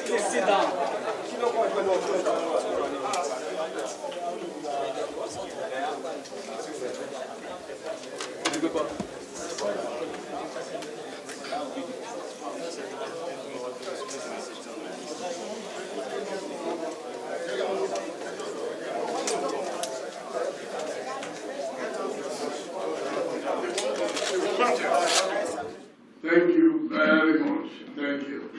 Please sit down. Thank you very much. Thank you.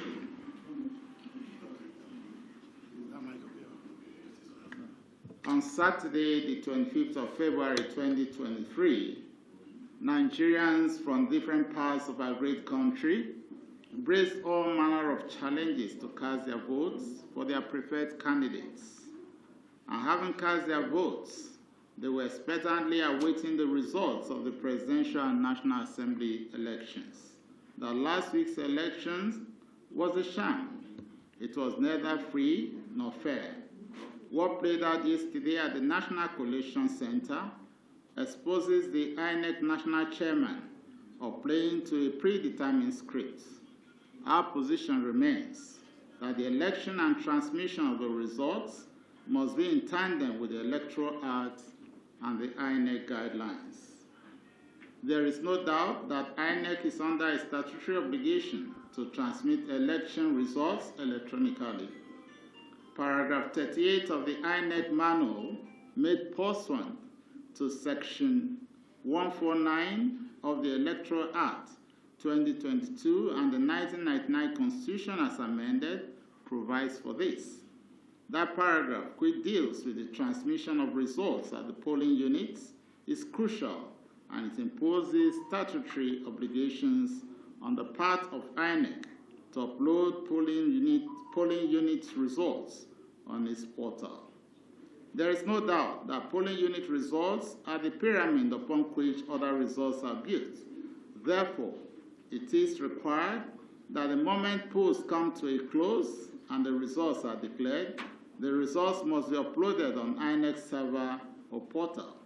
On Saturday, the 25th of February 2023, Nigerians from different parts of our great country embraced all manner of challenges to cast their votes for their preferred candidates. And having cast their votes, they were expectantly awaiting the results of the presidential and National Assembly elections. The last week's elections was a sham. It was neither free nor fair. What played out yesterday at the National Collation Center exposes the INEC national chairman of playing to a predetermined script. Our position remains that the election and transmission of the results must be in tandem with the Electoral Act and the INEC guidelines. There is no doubt that INEC is under a statutory obligation to transmit election results electronically. Paragraph 38 of the INEC manual made pursuant to Section 149 of the Electoral Act 2022 and the 1999 Constitution as amended provides for this. That paragraph, which deals with the transmission of results at the polling units, is crucial, and it imposes statutory obligations on the part of INEC to upload polling unit results on its portal. There is no doubt that polling unit results are the pyramid upon which other results are built. Therefore, it is required that the moment polls come to a close and the results are declared, the results must be uploaded on INEC server or portal.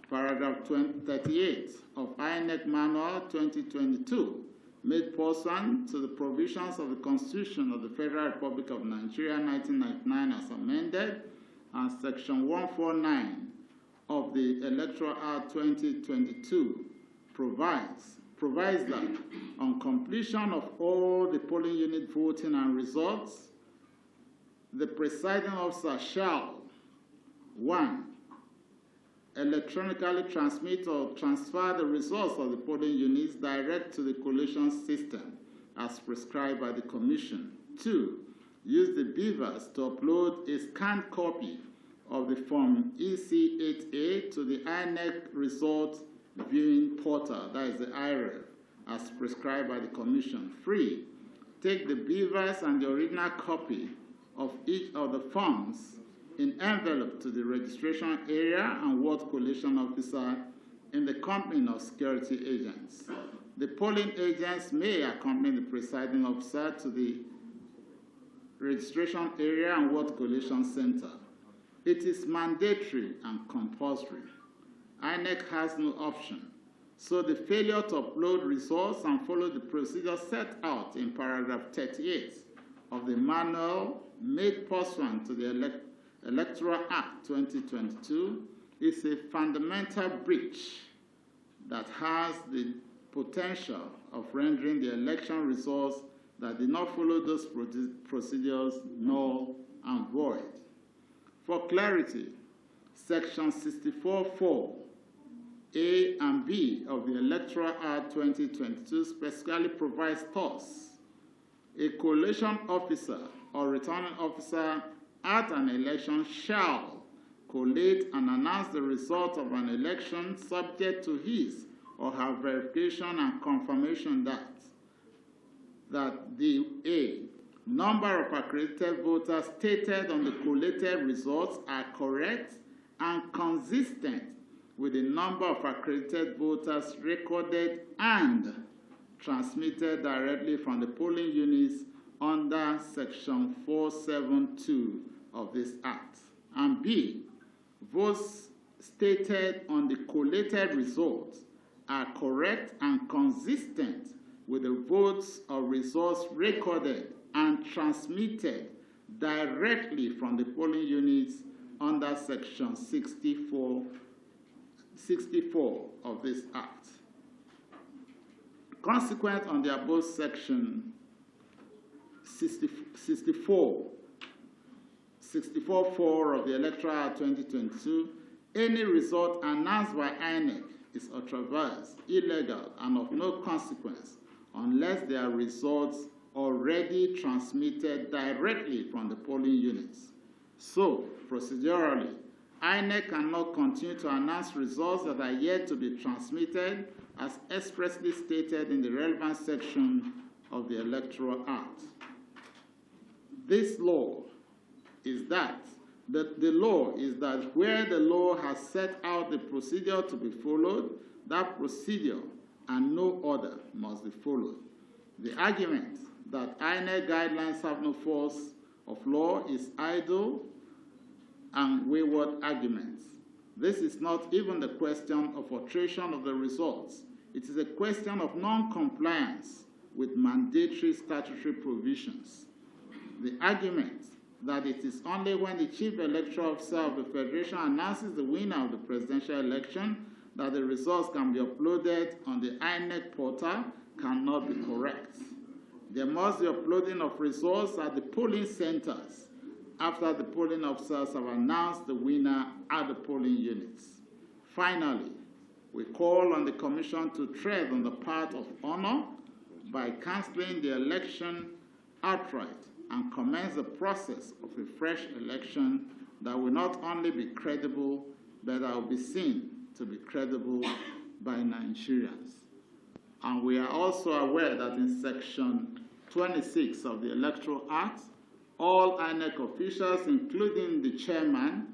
Paragraph 38 of INEC Manual 2022 made pursuant to the provisions of the Constitution of the Federal Republic of Nigeria 1999 as amended and Section 149 of the Electoral Act 2022 provides that on completion of all the polling unit voting and results, the presiding officer shall, 1, electronically transmit or transfer the results of the polling units direct to the collation system as prescribed by the Commission. 2, use the beavers to upload a scanned copy of the Form EC8A to the INEC Result Viewing Portal, that is the IREV, as prescribed by the Commission. 3, take the beavers and the original copy of each of the forms in envelope to the registration area and ward collation officer in the company of security agents. The polling agents may accompany the presiding officer to the registration area and ward collation center. It is mandatory and compulsory. INEC has no option. So the failure to upload results and follow the procedure set out in paragraph 38 of the manual made pursuant to the Electoral Act 2022 is a fundamental breach that has the potential of rendering the election results that did not follow those procedures null and void. For clarity, Section 64(4) A and B of the Electoral Act 2022 specifically provides thus: a collation officer or returning officer at an election shall collate and announce the result of an election subject to his or her verification and confirmation that the A, number of accredited voters stated on the collated results are correct and consistent with the number of accredited voters recorded and transmitted directly from the polling units under Section 472 of this Act. And B, votes stated on the collated results are correct and consistent with the votes or results recorded and transmitted directly from the polling units under Section 64 of this Act. Consequent on the above Section 64(4) of the Electoral Act 2022, any result announced by INEC is ultra-vires, illegal, and of no consequence unless they are results already transmitted directly from the polling units. So, procedurally, INEC cannot continue to announce results that are yet to be transmitted as expressly stated in the relevant section of the Electoral Act. This law is that the law is that where the law has set out the procedure to be followed, that procedure and no other must be followed. The argument that INEC guidelines have no force of law is idle and wayward arguments. This is not even the question of alteration of the results. It is a question of non-compliance with mandatory statutory provisions. The argument that it is only when the Chief Electoral Officer of the Federation announces the winner of the presidential election that the results can be uploaded on the INEC portal cannot be correct. There must be uploading of results at the polling centers after the polling officers have announced the winner at the polling units. Finally, we call on the Commission to tread on the path of honor by cancelling the election outright and commence the process of a fresh election that will not only be credible, but that will be seen to be credible by Nigerians. And we are also aware that in Section 26 of the Electoral Act, all INEC officials, including the chairman,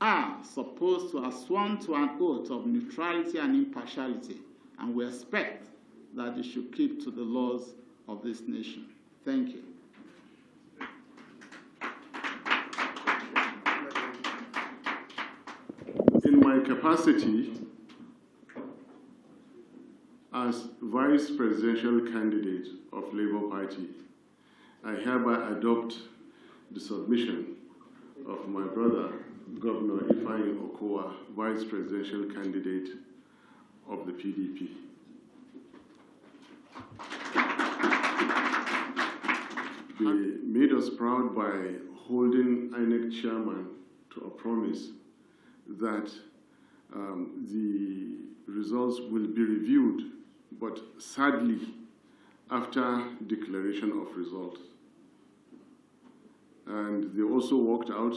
are supposed to have sworn to an oath of neutrality and impartiality, and we expect that they should keep to the laws of this nation. Thank you. In my capacity as Vice Presidential Candidate of Labour Party, I hereby adopt the submission of my brother, Governor Ifeanyi Okowa, Vice Presidential Candidate of the PDP. They made us proud by holding INEC chairman to a promise that the results will be reviewed, but sadly, after declaration of results. And they also walked out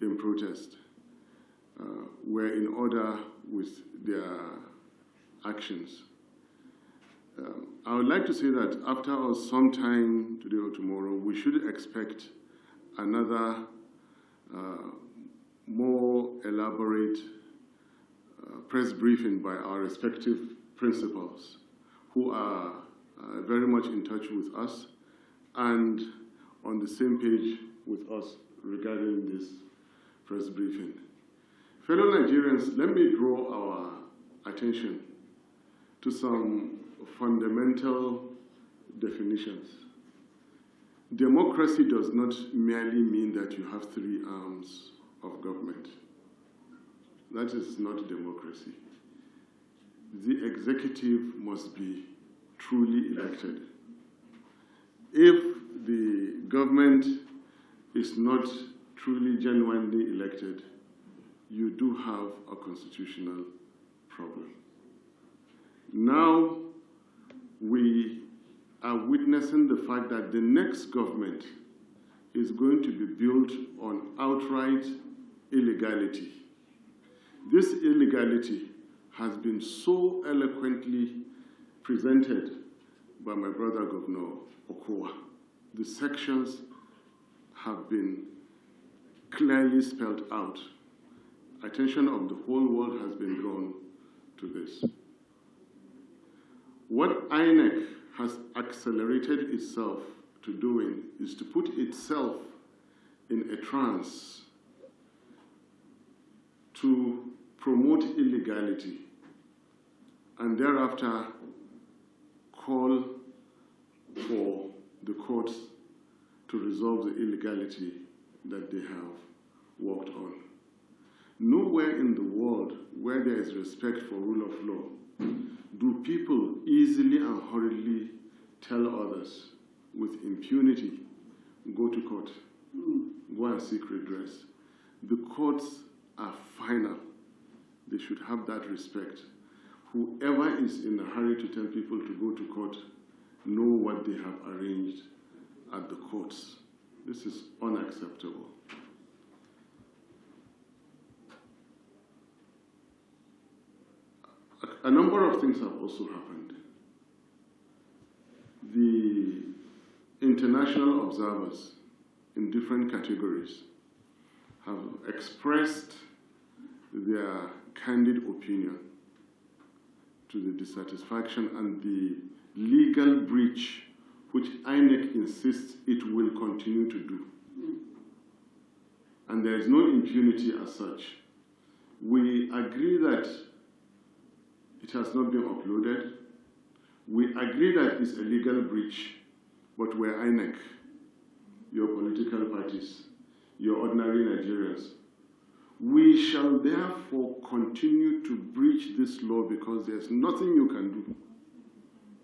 in protest, were in order with their actions. I would like to say that after sometime today or tomorrow, we should expect another more elaborate press briefing by our respective principals who are very much in touch with us and on the same page with us regarding this press briefing. Fellow Nigerians, let me draw our attention to some fundamental definitions. Democracy does not merely mean that you have three arms of government. That is not democracy. The executive must be truly elected. If the government is not truly, genuinely elected, you do have a constitutional problem. Now, we are witnessing the fact that the next government is going to be built on outright illegality. This illegality has been so eloquently presented by my brother Governor Okowa. The sections have been clearly spelled out. Attention of the whole world has been drawn to this. What INEC has accelerated itself to doing is to put itself in a trance to promote illegality and thereafter call for the courts to resolve the illegality that they have worked on. Nowhere in the world where there is respect for rule of law do people easily and hurriedly tell others with impunity, go to court, go and seek redress. The courts are final. They should have that respect. Whoever is in a hurry to tell people to go to court know what they have arranged at the courts. This is unacceptable. A number of things have also happened. The international observers in different categories have expressed their candid opinion to the dissatisfaction and the legal breach which INEC insists it will continue to do. And there is no impunity as such. We agree that it has not been uploaded. We agree that it's a legal breach, but we're INEC, your political parties, your ordinary Nigerians. We shall therefore continue to breach this law because there's nothing you can do,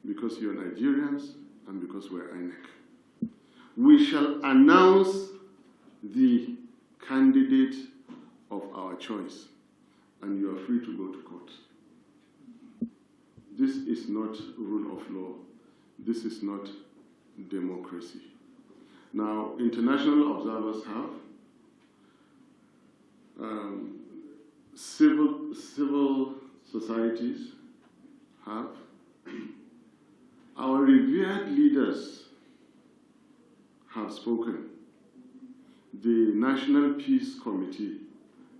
because you're Nigerians and because we're INEC. We shall announce the candidate of our choice, and you are free to go to court. This is not rule of law. This is not democracy. Now, international observers have, civil societies have, our revered leaders have spoken. The National Peace Committee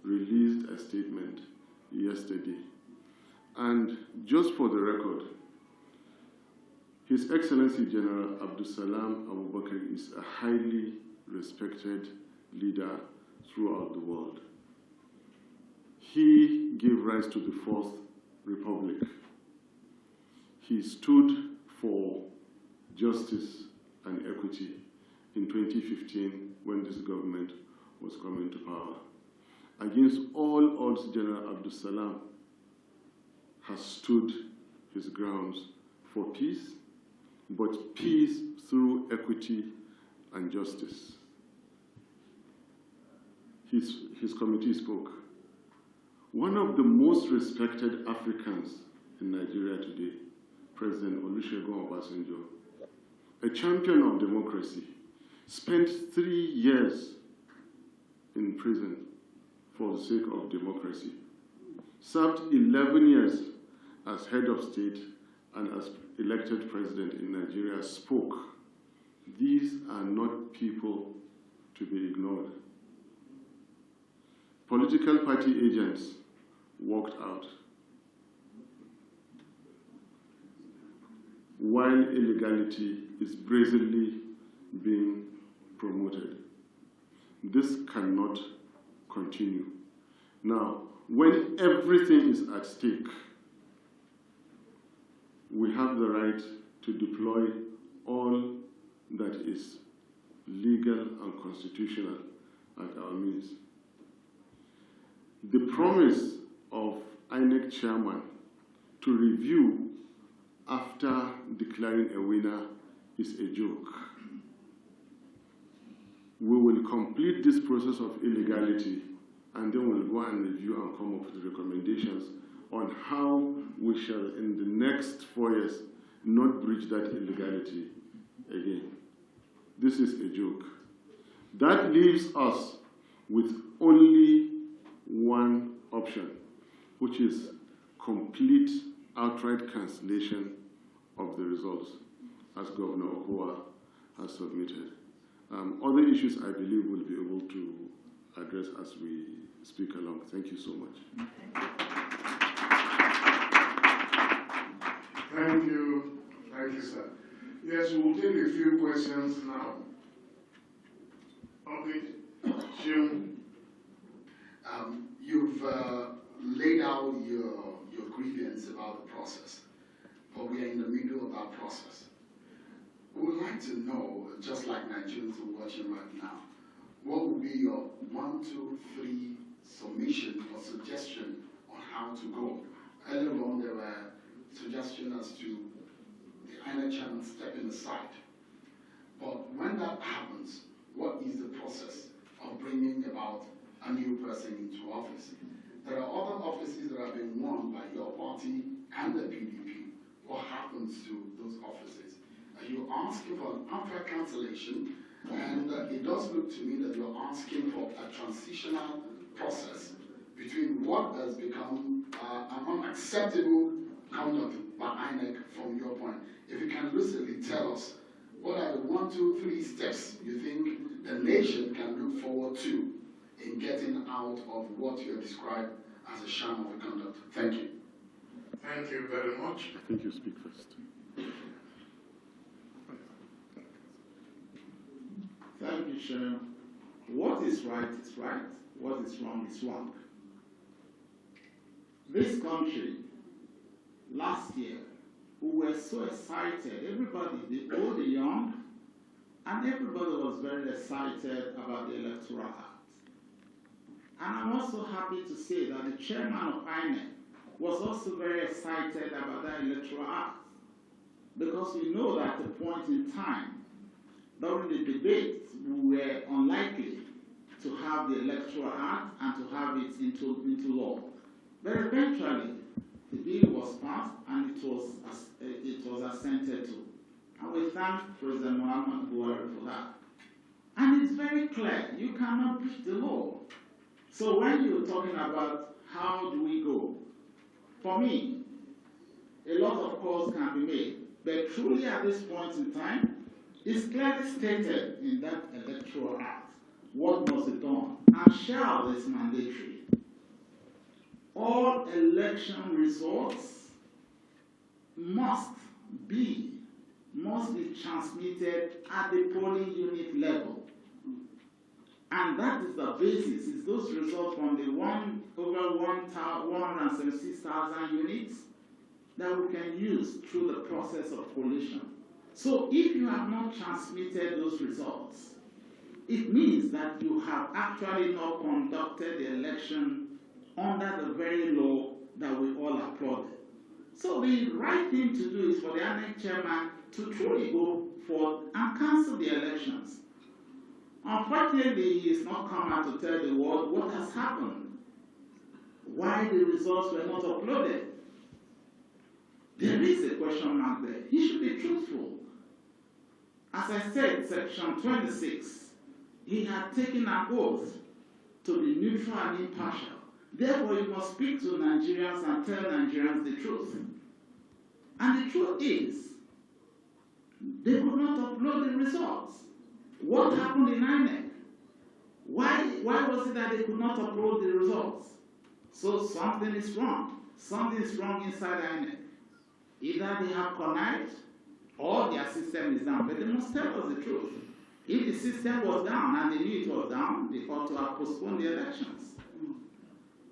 released a statement yesterday. And just for the record, His Excellency General Abdulsalam Abubakar is a highly respected leader throughout the world. He gave rise to the Fourth Republic. He stood for justice and equity in 2015 when this government was coming to power. Against all odds, General Abdulsalam has stood his grounds for peace, but peace through equity and justice. His committee spoke. One of the most respected Africans in Nigeria today, President Olusegun Obasanjo, a champion of democracy, spent 3 years in prison for the sake of democracy, served 11 years as head of state and as elected president in Nigeria, spoke. These are not people to be ignored. Political party agents walked out, while illegality is brazenly being promoted. This cannot continue. Now, when everything is at stake, we have the right to deploy all that is legal and constitutional at our means. The promise of INEC chairman to review after declaring a winner is a joke. We will complete this process of illegality, and then we'll go and review and come up with recommendations on how we shall, in the next 4 years, not breach that illegality again. This is a joke. That leaves us with only one option, which is complete outright cancellation of the results, as Governor Okowa has submitted. Other issues, I believe, we'll be able to address as we speak along. Thank you so much. Thank you. Thank you, sir. Yes, we'll take a few questions now. Okay, Jim. You've laid out your grievance about the process, but we are in the middle of that process. We would like to know, just like Nigerians are watching right now, what would be your 1, 2, 3 submission or suggestion on how to go? Earlier on, there were suggestions as to the INEC chairman stepping aside. But when that happens, what is the process of bringing about a new person into office? There are other offices that have been won by your party and the PDP. What happens to those offices? Are you asking for an outright cancellation? And it does look to me that you're asking for a transitional process between what has become an unacceptable conduct by INEC from your point. If you can lucidly tell us, what are the 1, 2, 3 steps you think the nation can look forward to in getting out of what you have described as a sham of a conduct? Thank you. Thank you very much. I think you speak first. Thank you, Sharon. What is right is right. What is wrong is wrong. This country, last year, we were so excited. Everybody, the old, the young, and everybody was very excited about the Electoral Act. And I'm also happy to say that the chairman of INEC was also very excited about that Electoral Act, because we know that at a point in time, during the debate, we were unlikely to have the Electoral Act and to have it into law. But eventually, the bill was passed and it was assented to. And we thank President Muhammad Buhari for that. And it's very clear, you cannot breach the law. So when you're talking about how do we go, for me, a lot of calls can be made. But truly at this point in time, it's clearly stated in that Electoral Act what must be done, and shall is mandatory. All election results must be transmitted at the polling unit level. And that is the basis. It's those results from the over 176,000 units that we can use through the process of collation. So if you have not transmitted those results, it means that you have actually not conducted the election under the very law that we all applauded. So the right thing to do is for the INEC chairman to truly go forth and cancel the elections. Unfortunately, he has not come out to tell the world what has happened, why the results were not uploaded. There is a question mark there. He should be truthful. As I said, section 26, he had taken an oath to be neutral and impartial. Therefore, you must speak to Nigerians and tell Nigerians the truth. And the truth is, they could not upload the results. What happened in INEC? Why was it that they could not upload the results? So something is wrong. Something is wrong inside INEC. Either they have connived or their system is down. But they must tell us the truth. If the system was down and they knew it was down, they ought to have postponed the elections.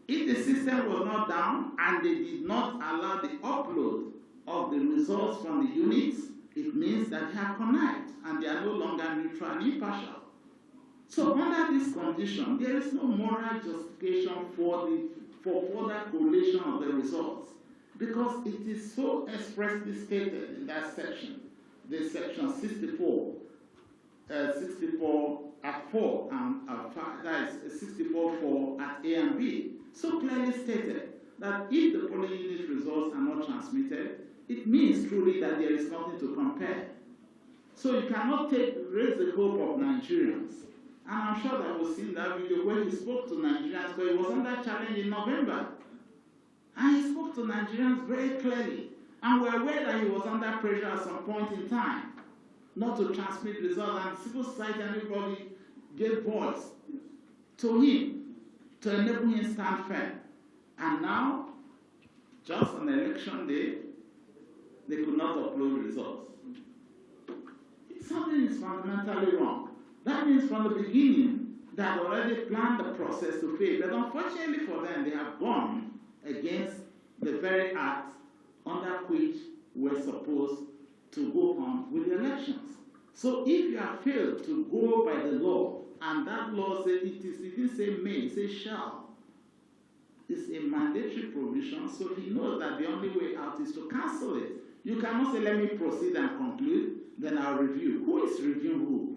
If the system was not down and they did not allow the upload of the results from the units, it means that they have connived and they are no longer neutral and impartial. So under this condition, there is no moral justification for further collation of the results, because it is so expressly stated in that section, the section 64 at 4 and 5, that is 64.4 at A and B, so clearly stated that if the polling unit results are not transmitted, it means truly that there is nothing to compare. So you cannot raise the hope of Nigerians. And I'm sure that we've seen that video where he spoke to Nigerians, but he was under challenge in November. And he spoke to Nigerians very clearly. And we're aware that he was under pressure at some point in time not to transmit results, and civil society and everybody gave voice to him to enable him to stand firm. And now, just on election day, they could not upload results. Something is fundamentally wrong. That means from the beginning, they had already planned the process to fail. But unfortunately for them, they have gone against the very act under which we're supposed to go on with the elections. So if you have failed to go by the law, and that law says it didn't say may, it says shall. It's a mandatory provision, so he knows that the only way out is to cancel it. You cannot say, let me proceed and conclude, then I'll review. Who is reviewing who?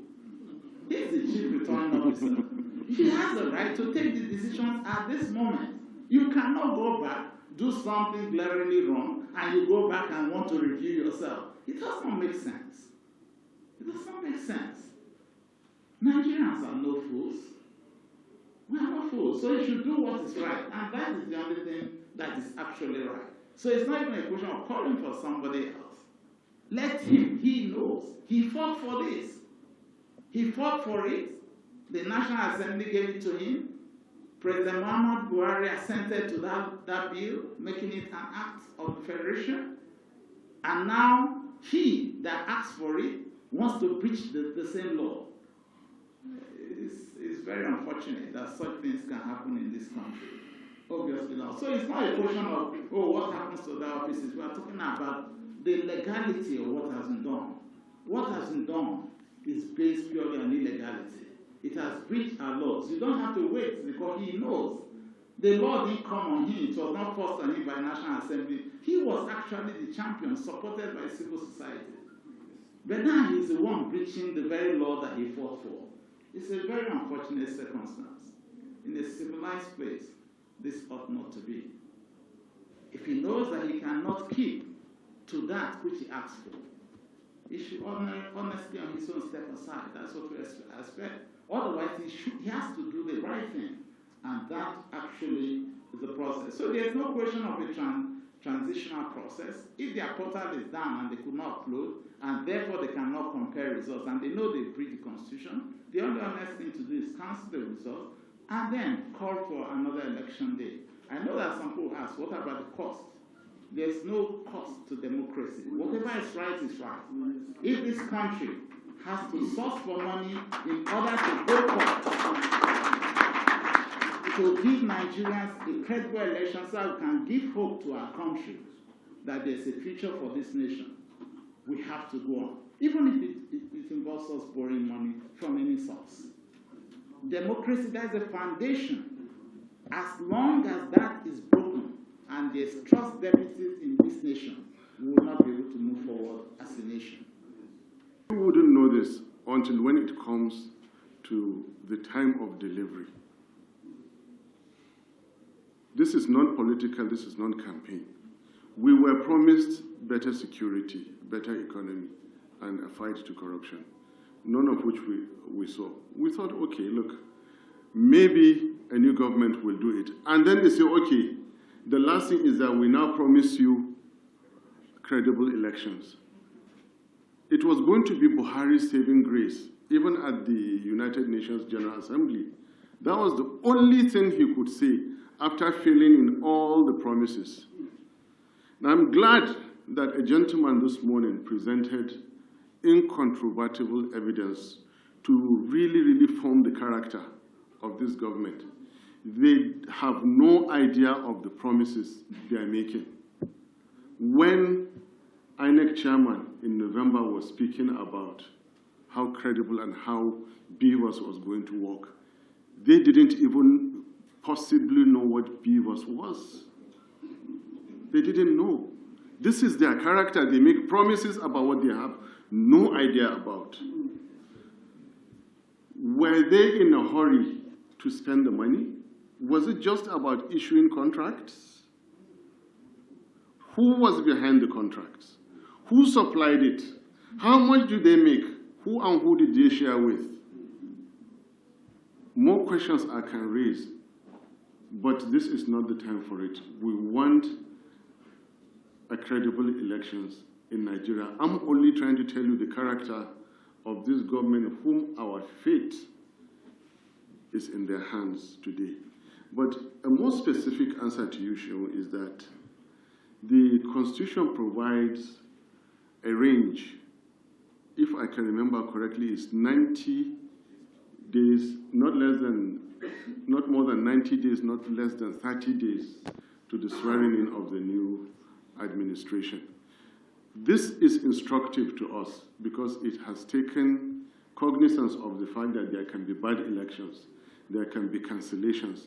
He's the chief returning officer. He has the right to take the decisions at this moment. You cannot go back, do something glaringly wrong, and you go back and want to review yourself. It does not make sense. It does not make sense. Nigerians are no fools. We are not fools. So you should do what is right. And that is the only thing that is actually right. So it's not even a question of calling for somebody else. Let him. He knows. He fought for this. He fought for it. The National Assembly gave it to him. President Muhammad Buhari assented to that bill, making it an act of federation. And now he that asked for it wants to breach the same law. It's very unfortunate that such things can happen in this country. Obviously not. So it's not a question of, oh, what happens to the offices. We are talking about the legality of what has been done. What has been done is based purely on illegality. It has breached our laws. You don't have to wait because he knows. The law didn't come on him. It was not forced on him by National Assembly. He was actually the champion, supported by civil society. But now he's the one breaching the very law that he fought for. It's a very unfortunate circumstance. In a civilized place, this ought not to be. If he knows that he cannot keep to that which he asked for, he should honestly on his own step aside. That's what we expect. Otherwise, he has to do the right thing. And that actually is the process. So there's no question of a transitional process. If their portal is down and they could not upload, and therefore they cannot compare results, and they know they breach the Constitution, the only honest thing to do is cancel the results and then call for another election day. I know that some people ask, what about the cost? There's no cost to democracy. Whatever is right is right. If this country has to source for money in order to go forward, to give Nigerians a credible election so that we can give hope to our country that there's a future for this nation, we have to go on, even if it involves us borrowing money from any source. Democracy, that's a foundation. As long as that is broken and there's trust deficit in this nation, we will not be able to move forward as a nation. You wouldn't know this until when it comes to the time of delivery. This is non-political, this is non-campaign. We were promised better security, better economy, and a fight to corruption, none of which we saw. We thought, okay, look, maybe a new government will do it. And then they say, okay, the last thing is that we now promise you credible elections. It was going to be Buhari's saving grace, even at the United Nations General Assembly. That was the only thing he could say after failing in all the promises. Now, I'm glad that a gentleman this morning presented incontrovertible evidence to really, really form the character of this government. They have no idea of the promises they are making. When INEC chairman in November was speaking about how credible and how BVAS was going to work, they didn't even possibly know what BVAS was. They didn't know. This is their character. They make promises about what they have no idea about. Were they in a hurry to spend the money? Was it just about issuing contracts? Who was behind the contracts? Who supplied it? How much do they make? Who and who did they share with? More questions I can raise, but this is not the time for it. We want a credible elections in Nigeria. I'm only trying to tell you the character of this government, whom our fate is in their hands today. But a more specific answer to you, Shehu, is that the Constitution provides a range. If I can remember correctly, it's 90 days, not more than 90 days, not less than 30 days to the swearing in of the new administration. This is instructive to us because it has taken cognizance of the fact that there can be bad elections, there can be cancellations,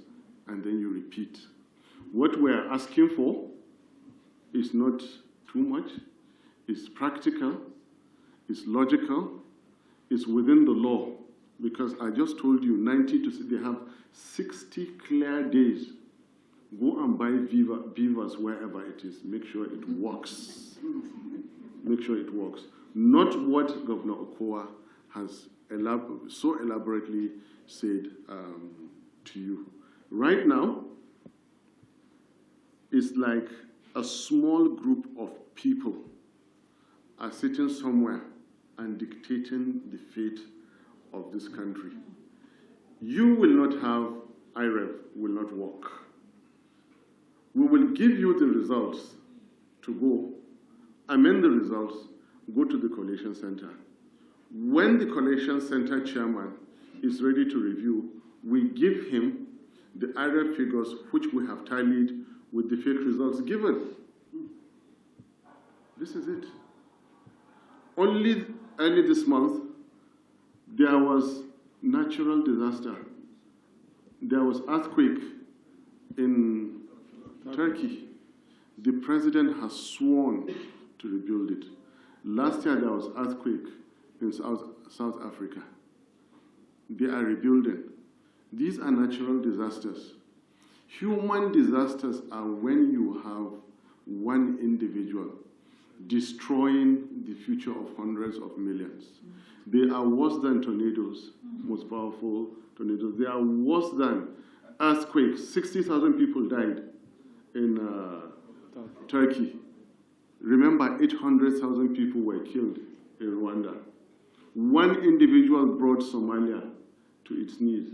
and then you repeat. What we are asking for is not too much, it's practical, it's logical, it's within the law, because I just told you they have 60 clear days. Go and buy beavers wherever it is. Make sure it works. Make sure it works. Not what Governor Okowa has so elaborately said to you. Right now, it's like a small group of people are sitting somewhere and dictating the fate of this country. You will not have, IREV will not work. We will give you the results to go, amend the results, go to the collation center. When the collation center chairman is ready to review, we give him the IREV figures which we have tallied with the fake results given. This is it. Only early this month, there was natural disaster. There was earthquake in Turkey. The president has sworn to rebuild it. Last year, there was earthquake in South Africa. They are rebuilding. These are natural disasters. Human disasters are when you have one individual destroying the future of hundreds of millions. They are worse than tornadoes, most powerful tornadoes. They are worse than earthquakes. 60,000 people died in Turkey. Remember, 800,000 people were killed in Rwanda. One individual brought Somalia to its knees.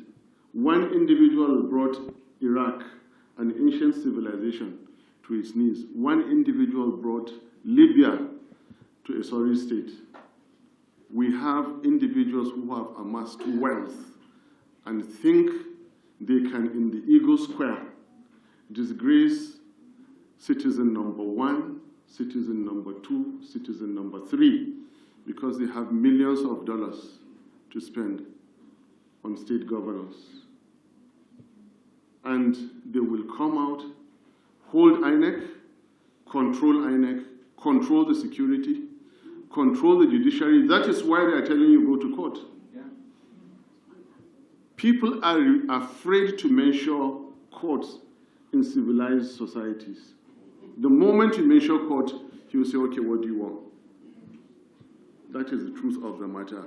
One individual brought Iraq, an ancient civilization, to its knees. One individual brought Libya to a sorry state. We have individuals who have amassed wealth and think they can, in the Eagle Square, disgrace citizen number 1, citizen number 2, citizen number 3, because they have millions of dollars to spend on state governors. And they will come out, hold INEC, control the security, control the judiciary. That is why they are telling you go to court. Yeah. People are afraid to mention courts in civilized societies. The moment you mention court, he will say, okay, what do you want? That is the truth of the matter.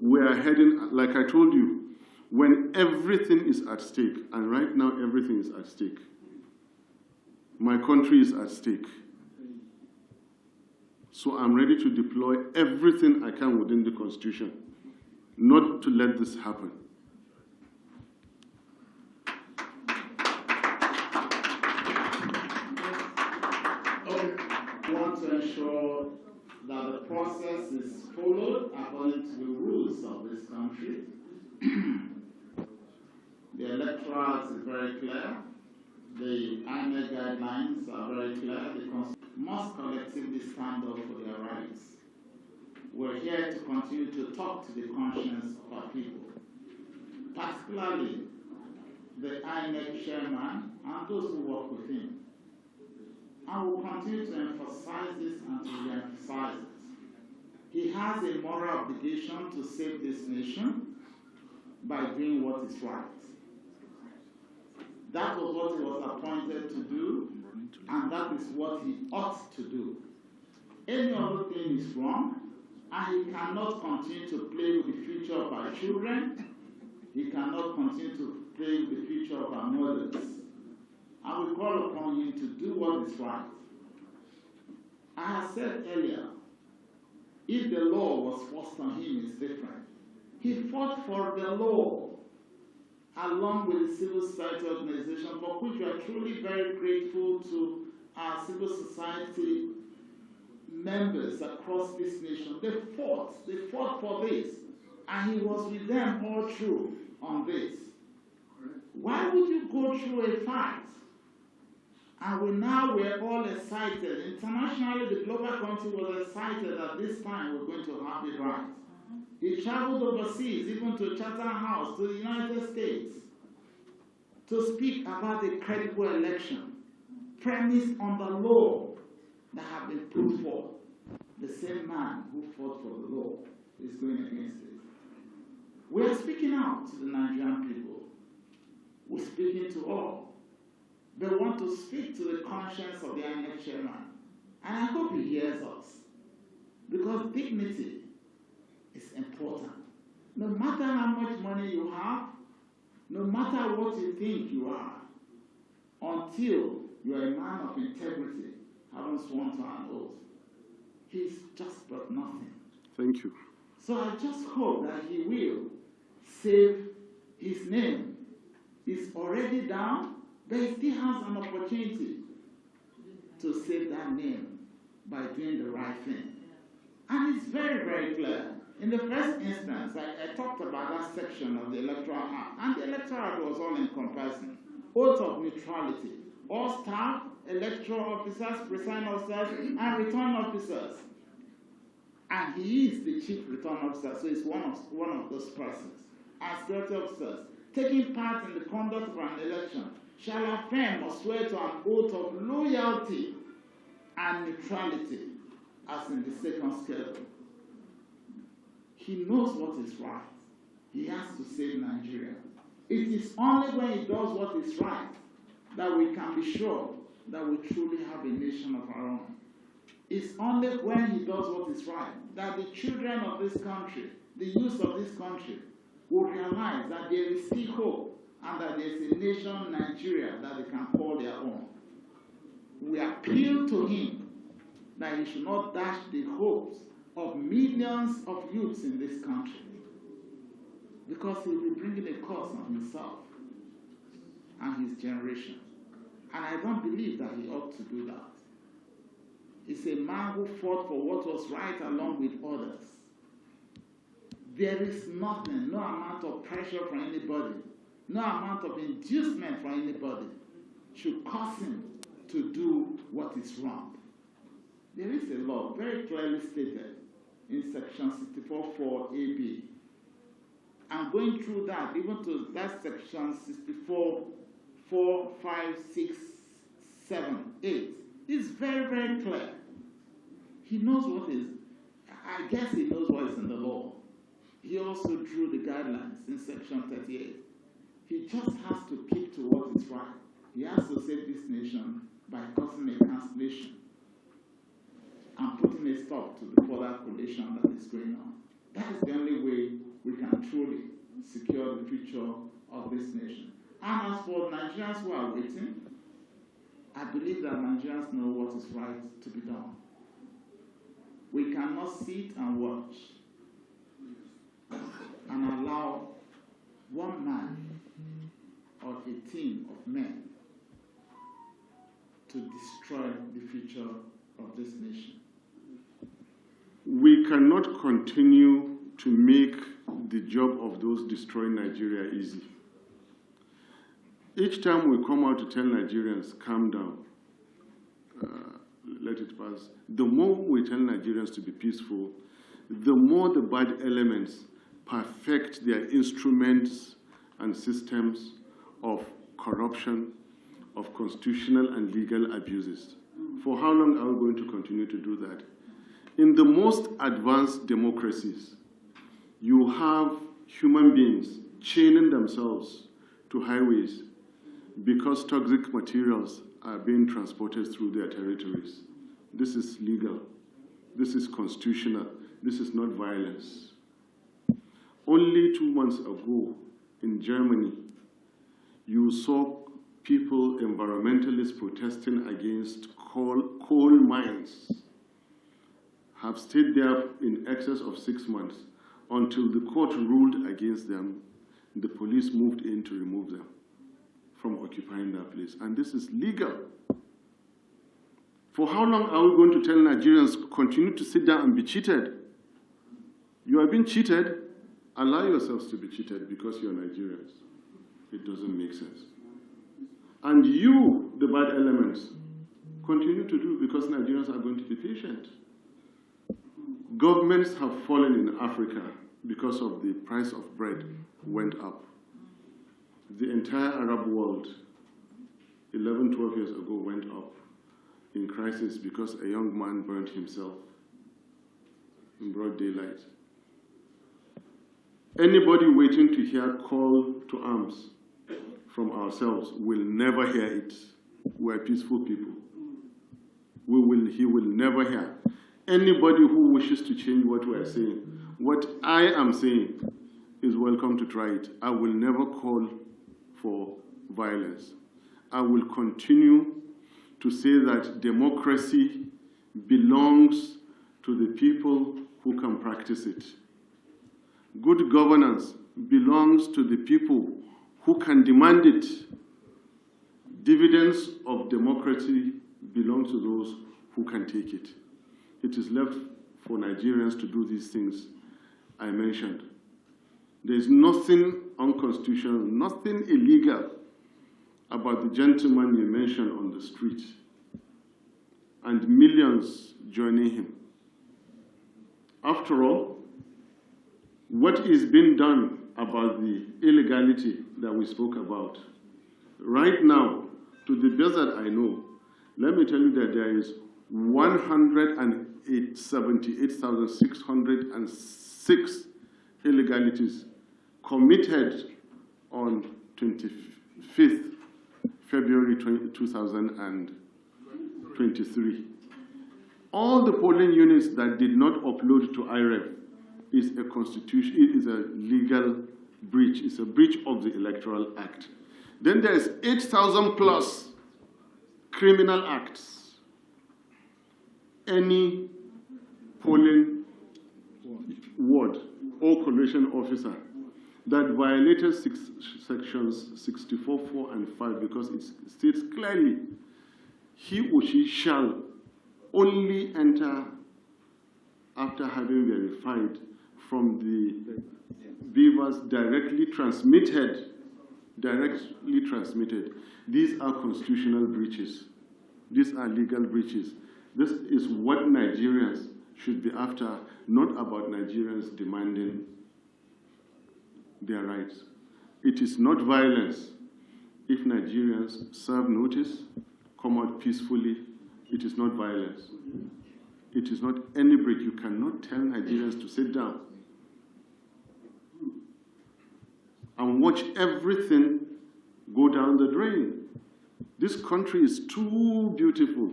We are heading, like I told you, when everything is at stake, and right now everything is at stake. My country is at stake. So I'm ready to deploy everything I can within the Constitution, not to let this happen. We want to ensure that the process is followed according to the rules of this country. The electoral is very clear. The INEC guidelines are very clear. The Constitution must collectively stand up for their rights. We're here to continue to talk to the conscience of our people, particularly the INEC chairman and those who work with him. I will continue to emphasize this and to re-emphasize it. He has a moral obligation to save this nation by doing what is right. That was what he was appointed to do, and that is what he ought to do. Any other thing is wrong, and he cannot continue to play with the future of our children. He cannot continue to play with the future of our mothers. And we call upon him to do what is right. I have said earlier, if the law was forced on him, it's different. He fought for the law, along with the civil society organization, for which we are truly very grateful to our civil society members across this nation. They fought for this, and he was with them all through on this. Why would you go through a fight And we're all excited. Internationally, the global country was excited that this time we're going to have it right. He traveled overseas, even to Chatham House, to the United States, to speak about a credible election, premised on the law that have been put forth. The same man who fought for the law is going against it. We are speaking out to the Nigerian people. We're speaking to all. They want to speak to the conscience of the INEC chairman. And I hope he hears us. Because dignity is important. No matter how much money you have, no matter what you think you are, until you are a man of integrity, having sworn to an oath, he's just but nothing. Thank you. So I just hope that he will save his name. He's already down, but he still has an opportunity to save that name by doing the right thing. And it's very, very clear. In the first instance, I talked about that section of the Electoral Act, and the Electoral Act was all encompassing. Oath of neutrality. All staff, electoral officers, presiding officers, and return officers. And he is the chief return officer, so he's one of those persons. And security officers, taking part in the conduct of an election, shall affirm or swear to an oath of loyalty and neutrality, as in the second schedule. He knows what is right. He has to save Nigeria. It is only when he does what is right that we can be sure that we truly have a nation of our own. It's only when he does what is right that the children of this country, the youth of this country, will realize that there is still hope and that there is a nation, Nigeria, that they can call their own. We appeal to him that he should not dash the hopes of millions of youths in this country, because he will be bringing a curse on himself and his generation. And I don't believe that he ought to do that. He's a man who fought for what was right along with others. There is nothing, no amount of pressure from anybody, no amount of inducement from anybody should cause him to do what is wrong. There is a law very clearly stated in section 64(4)(ab). I'm going through that, even to that section 64(4), 5, 6, 7, 8. It's very, very clear. He knows what is, I guess he knows what is in the law. He also drew the guidelines in section 38. He just has to keep to what is right. He has to save this nation by causing a cancellation and putting a stop to the further collision that is going on. That is the only way we can truly secure the future of this nation. And as for Nigerians who are waiting, I believe that Nigerians know what is right to be done. We cannot sit and watch and allow one man or a team of men to destroy the future of this nation. We cannot continue to make the job of those destroying Nigeria easy. Each time we come out to tell Nigerians, calm down, let it pass, the more we tell Nigerians to be peaceful, the more the bad elements perfect their instruments and systems of corruption, of constitutional and legal abuses. For how long are we going to continue to do that? In the most advanced democracies, you have human beings chaining themselves to highways because toxic materials are being transported through their territories. This is legal. This is constitutional. This is not violence. Only 2 months ago in Germany, you saw people, environmentalists protesting against coal mines, have stayed there in excess of 6 months until the court ruled against them. The police moved in to remove them from occupying that place. And this is legal. For how long are we going to tell Nigerians continue to sit down and be cheated? You are being cheated. Allow yourselves to be cheated because you're Nigerians. It doesn't make sense. And you, the bad elements. Continue to do, because Nigerians are going to be patient. Governments have fallen in Africa because of the price of bread went up. The entire Arab world, 11, 12 years ago, went up in crisis because a young man burned himself in broad daylight. Anybody waiting to hear call to arms from ourselves will never hear it. We're peaceful people. He will never hear. Anybody who wishes to change what we're saying, what I am saying, is welcome to try it. I will never call for violence. I will continue to say that democracy belongs to the people who can practice it. Good governance belongs to the people who can demand it. Dividends of democracy belong to those who can take it. It is left for Nigerians to do these things I mentioned. There is nothing unconstitutional, nothing illegal about the gentleman you mentioned on the street and millions joining him. After all, what is being done about the illegality that we spoke about? Right now, to the best that I know, let me tell you that there is 178,606 illegalities committed on 25th February 2023. All the polling units that did not upload to IREF is a constitution, it is a legal breach. It's a breach of the Electoral Act. Then there's 8,000 plus criminal acts. Any polling ward or collation officer that violated sections 64, 4, and 5, because it states clearly, he or she shall only enter after having verified from the beavers directly transmitted. These are constitutional breaches. These are legal breaches. This is what Nigerians should be after, not about Nigerians demanding their rights. It is not violence. If Nigerians serve notice, come out peacefully, it is not violence. It is not any break. You cannot tell Nigerians to sit down and watch everything go down the drain. This country is too beautiful,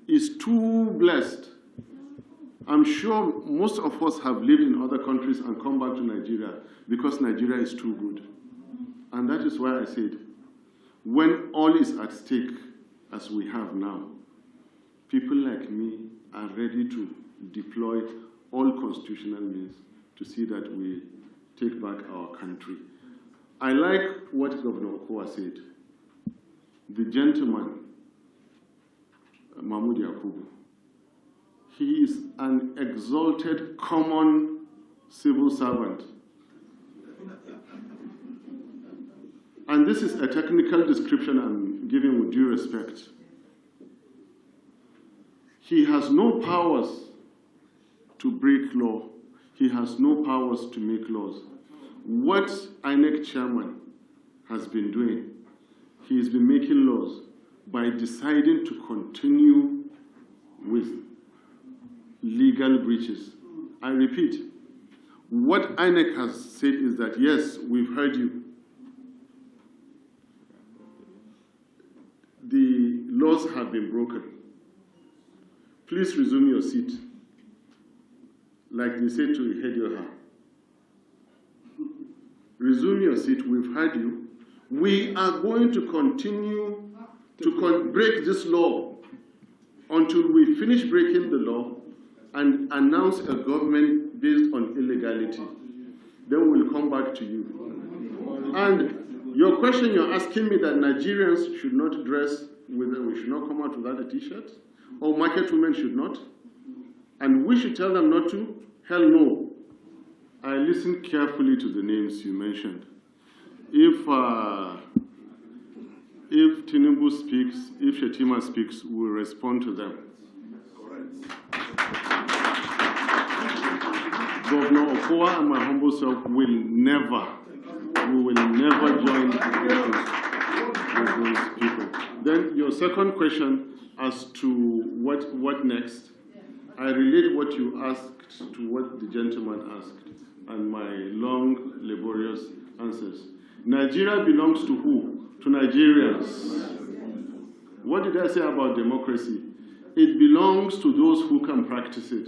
is too blessed. I'm sure most of us have lived in other countries and come back to Nigeria because Nigeria is too good. And that is why I said, when all is at stake, as we have now, people like me are ready to deploy all constitutional means to see that we take back our country. I like what Governor Okowa said. The gentleman, Mahmoud Yakubu, he is an exalted common civil servant. And this is a technical description I'm giving with due respect. He has no powers to break law. He has no powers to make laws. What INEC chairman has been doing, he has been making laws by deciding to continue with legal breaches. I repeat, what INEC has said is that, yes, we've heard you. The laws have been broken. Please resume your seat. Like they say to Hedioha. Resume your seat, we've heard you. We are going to continue to break this law until we finish breaking the law and announce a government based on illegality. Then we'll come back to you. And your question, you're asking me that Nigerians should not dress with, we should not come out without a t-shirt, or market women should not, and we should tell them not to? Hell no. I listened carefully to the names you mentioned. If If Tinubu speaks, if Shetima speaks, we'll respond to them. Governor Okowa and my humble self will never join with those people. Then your second question as to what next, I relate what you asked to what the gentleman asked and my long, laborious answers. Nigeria belongs to who? To Nigerians. What did I say about democracy? It belongs to those who can practice it.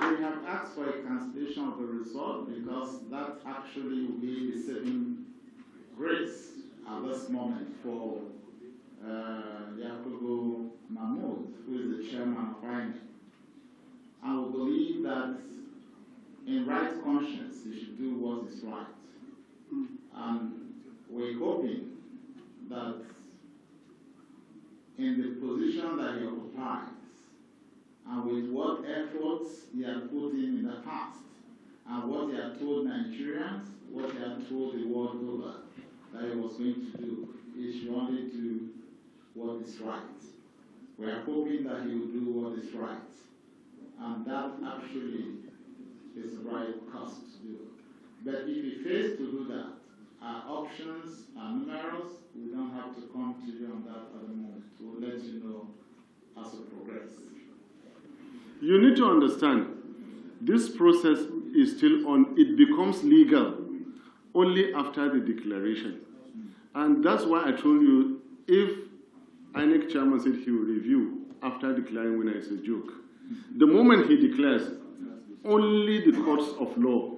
We have asked for a cancellation of the result because that actually will be the saving grace at this moment for Yakubu Mahmoud, who is the chairman of INEC. I will believe that in right conscience, he should do what is right. And we're hoping that in the position that he occupies, and with what efforts he had put in the past, and what he had told Nigerians, what he had told the world over, that he was going to do, he should only do what is right. We are hoping that he will do what is right. And that actually is the right course to do. But if he fails to do that, our options are numerous. We don't have to come to you on that at the moment. We'll let you know as we progress. You need to understand, this process is still on. It becomes legal only after the declaration. And that's why I told you, if INEC chairman said he will review after declaring winner, it's a joke. The moment he declares, only the courts of law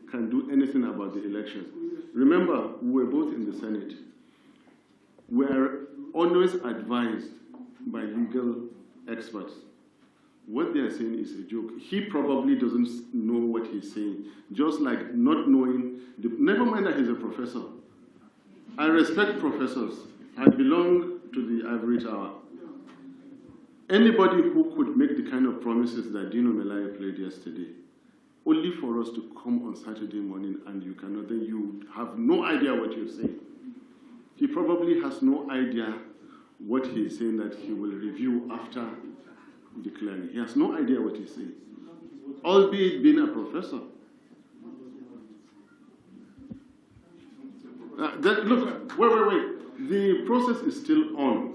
can do anything about the elections. Remember, we were both in the Senate. We are always advised by legal experts. What they are saying is a joke. He probably doesn't know what he's saying, just like not knowing, never mind that he's a professor. I respect professors. I belong to the ivory tower. Anybody who could make the kind of promises that Dino Melaye played yesterday, only for us to come on Saturday morning and you cannot, then you have no idea what you're saying. He probably has no idea what he's saying that he will review after declaring. He has no idea what he's saying, albeit being a professor. Look, wait. The process is still on.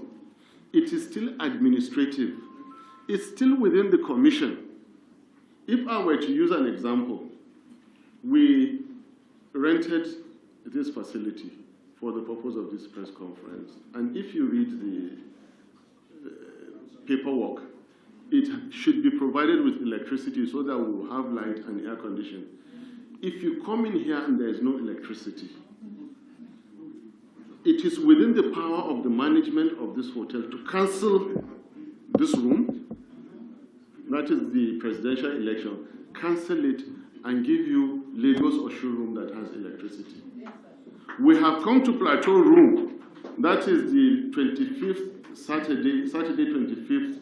It is still administrative. It's still within the commission. If I were to use an example, we rented this facility for the purpose of this press conference. And if you read the paperwork, it should be provided with electricity so that we'll have light and air conditioning. If you come in here and there is no electricity, it is within the power of the management of this hotel to cancel this room, that is the presidential election, cancel it and give you Lagos or showroom that has electricity. We have come to Plateau Room, that is the 25th Saturday 25th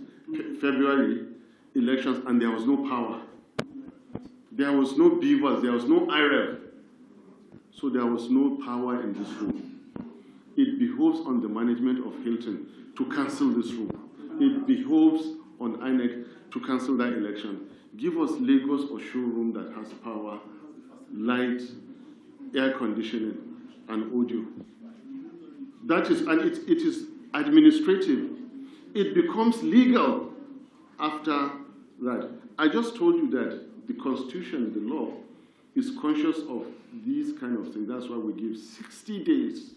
February elections, and there was no power. There was no beavers, there was no IREV. So there was no power in this room. It behoves on the management of Hilton to cancel this room. It behoves on INEC to cancel that election. Give us Lagos or showroom that has power, light, air conditioning, and audio. That is, and it is administrative. It becomes legal after that. I just told you that the Constitution, the law, is conscious of these kind of things. That's why we give 60 days.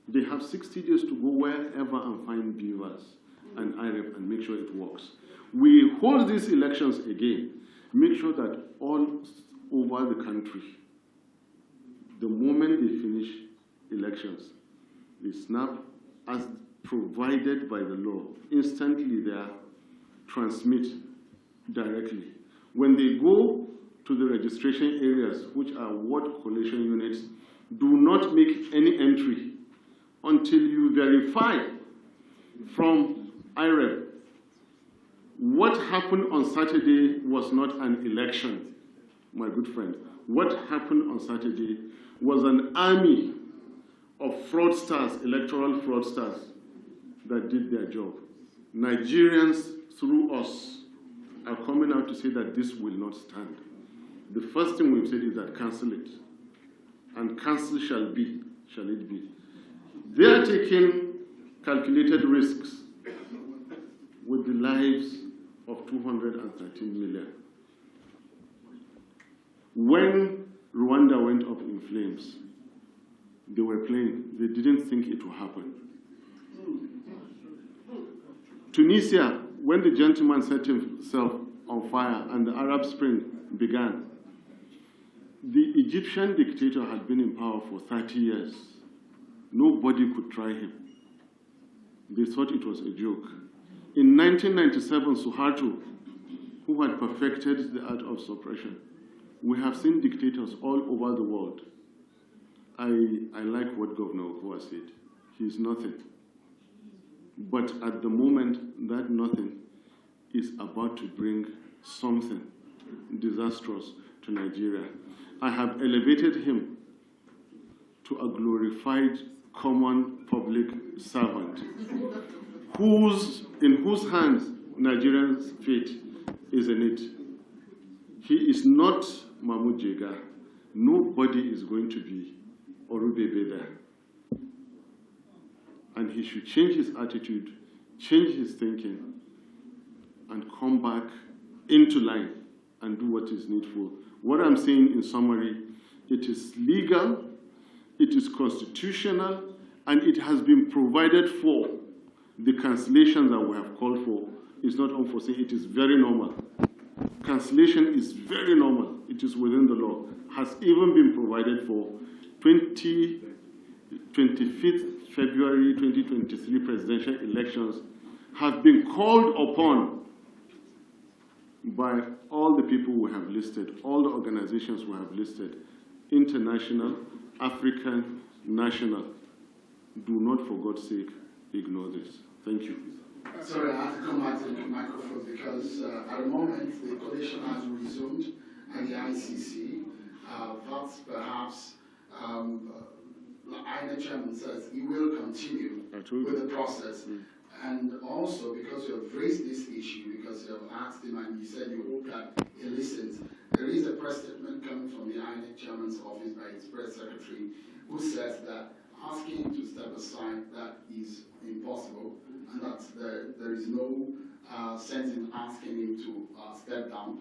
They have 60 days to go wherever and find beavers and IREF and make sure it works. We hold these elections again, make sure that all over the country, the moment they finish elections, they snap as provided by the law. Instantly they are transmit directly. When they go to the registration areas, which are ward collation units, do not make any entry until you verify from IREF what happened on Saturday was not an election. my good friend, what happened on Saturday was an army of fraudsters, electoral fraudsters, that did their job. Nigerians, through us, are coming out to say that this will not stand. The first thing we've said is that cancel it. And cancel shall it be. They are taking calculated risks with the lives of 213 million. When Rwanda went up in flames, they were playing. They didn't think it would happen. Tunisia, when the gentleman set himself on fire and the Arab Spring began, the Egyptian dictator had been in power for 30 years. Nobody could try him. They thought it was a joke. In 1997, Suharto, who had perfected the art of suppression, we have seen dictators all over the world. I like what Governor Okowa said. He's nothing. But at the moment, that nothing is about to bring something disastrous to Nigeria. I have elevated him to a glorified common public servant in whose hands Nigerians' fate is in it. He is not Mahmoud Jega. Nobody is going to be Orubebe there. And he should change his attitude, change his thinking, and come back into line and do what is needful. What I'm saying in summary, it is legal, it is constitutional, and it has been provided for. The cancellation that we have called for is not unforeseen, it is very normal. Cancellation is very normal, it is within the law. Has even been provided for 25th February 2023 presidential elections have been called upon by all the people we have listed, all the organizations we have listed, international, African, national. Do not, for God's sake, ignore this. Thank you. Sorry, I have to come back to the microphone because at the moment the coalition has resumed and the ICC. That's perhaps the INEC chairman says he will continue with the process. And also because you have raised this issue, because you have asked him and you said you hope that he listens, there is a press statement coming from the INEC chairman's office by his press secretary who says that asking him to step aside, that is impossible, and that there is no sense in asking him to step down.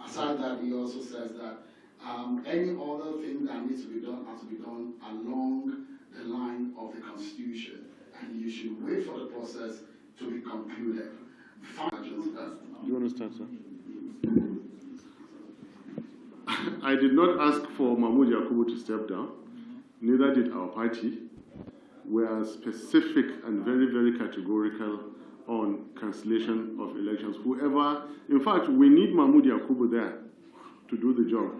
Aside that, he also says that any other thing that needs to be done has to be done along the line of the Constitution, and you should wait for the process to be concluded. You want to start, sir? I did not ask for Mahmoud Yakubu to step down. Neither did our party. We are specific and very, very categorical on cancellation of elections. Whoever, in fact, we need Mahmoud Yakubu there to do the job.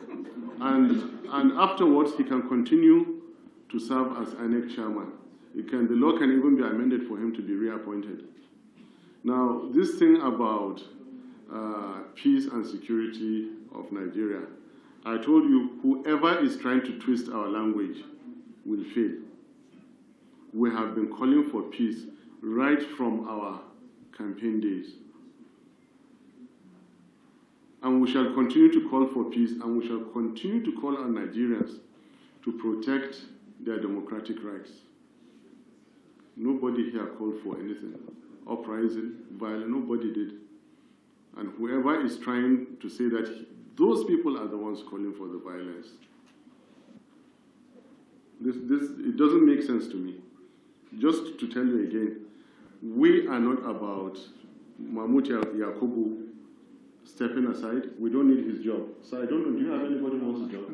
And afterwards, he can continue to serve as INEC chairman. The law can even be amended for him to be reappointed. Now, this thing about peace and security of Nigeria, I told you, whoever is trying to twist our language will fail. We have been calling for peace right from our campaign days. And we shall continue to call for peace, and we shall continue to call on Nigerians to protect their democratic rights. Nobody here called for anything. Uprising, violence, nobody did. And whoever is trying to say that those people are the ones calling for the violence, it doesn't make sense to me. Just to tell you again, we are not about Mahmoud Yakubu stepping aside. We don't need his job. So I don't know, do you have anybody who wants a job?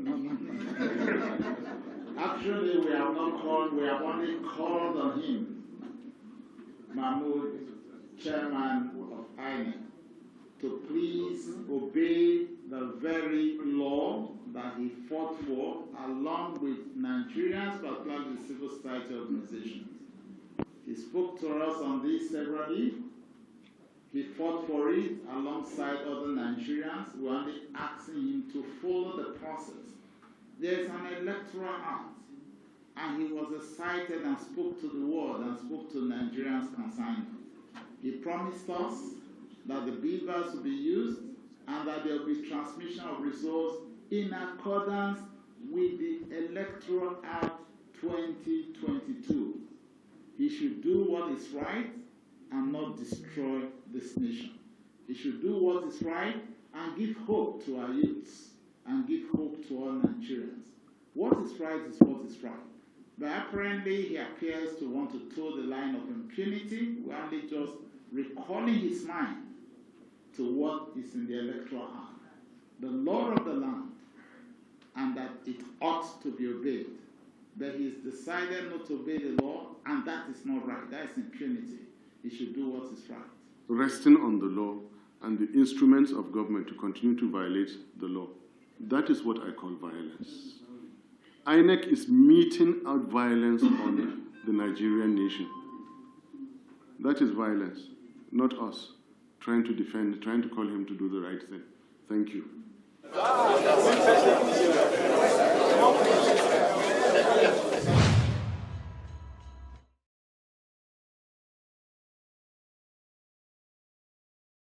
Actually, we have not called, we have only called on him, Mahmoud, chairman of INEC, to please obey the very law that he fought for, along with Nigerians, particularly civil society organizations. He spoke to us on this severally. He fought for it alongside other Nigerians. We're only asking him to follow the process. There's an electoral act, and he was excited and spoke to the world and spoke to Nigerians concerned. He promised us that the beavers will be used and that there will be transmission of results in accordance with the Electoral Act 2022. He should do what is right and not destroy this nation. He should do what is right and give hope to our youths and give hope to all Nigerians. What is right is what is right. But apparently he appears to want to toe the line of impunity. We're only just recalling his mind to what is in the Electoral Act, the law of the land, and that it ought to be obeyed. But he's decided not to obey the law, and that is not right. That is impunity. He should do what is right. Resting on the law and the instruments of government to continue to violate the law. That is what I call violence. INEC is meting out violence on the Nigerian nation. That is violence, not us trying to defend, trying to call him to do the right thing. Thank you.